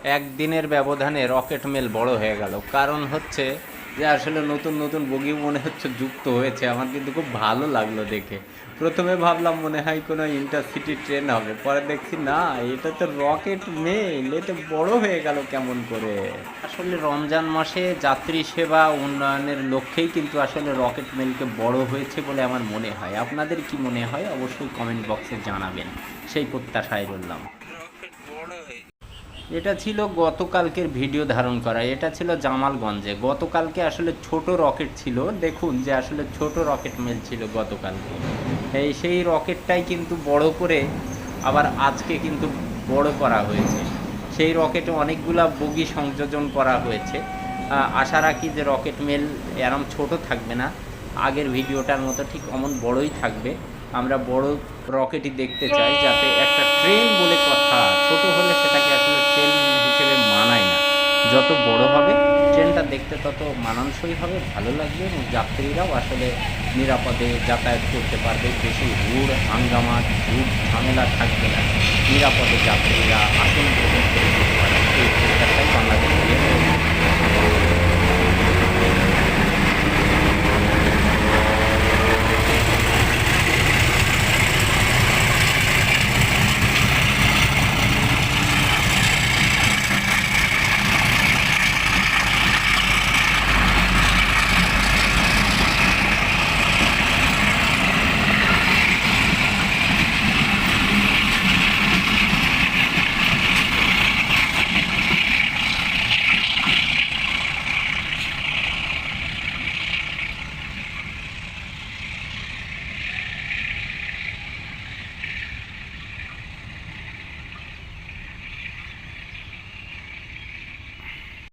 একদিনের ব্যবধানে rocket mail বড় হয়ে গেল, কারণ হচ্ছে যে আসলে নতুন নতুন বগি মনে হচ্ছে যুক্ত হয়েছে। আমার কিন্তু খুব ভালো লাগলো দেখে। প্রথমে ভাবলাম মনে হয় কোনো ইন্টারসিটি ট্রেন হবে, পরে দেখছি না, এটা তো রকেট মেল, এটা বড় হয়ে গেল কেমন করে। আসলে রমজান মাসে যাত্রী সেবা উন্নয়নের লক্ষ্যেই কিন্তু আসলে রকেট মেলকে বড় হয়েছে বলে আমার মনে হয়। আপনাদের কি মনে হয় অবশ্যই কমেন্ট বক্সে জানাবেন, সেই প্রত্যাশায় রইলাম। এটা ছিল গতকালকের ভিডিও ধারণ করা, এটা ছিল জামালগঞ্জে। গতকালকে আসলে ছোট রকেট ছিল, দেখুন যে আসলে ছোট রকেট মেল ছিল গতকালকে। সেই রকেটটাই কিন্তু বড় করে আবার আজকে কিন্তু বড় করা হয়েছে। সেই রকেটে অনেকগুলা বগি সংযোজন করা হয়েছে। আশা রাখি যে রকেট মেল এরম ছোট থাকবে না, আগের ভিডিওটার মতো ঠিক অমন বড়ই থাকবে। আমরা বড় রকেটই দেখতে চাই, যাতে একটা ট্রেন বলে কথা, ছোট হলে সেটাকে আসলে ট্রেন হিসেবে মানায় না। যত বড় হবে ট্রেনটা দেখতে তত মানানসই হবে, ভালো লাগবে, এবং যাত্রীরাও আসলে নিরাপদে যাতায়াত করতে পারবে। বেশি হুড় হাঙ্গামা ঝুট ঝামেলা থাকবে না, নিরাপদে যাত্রীরা আসন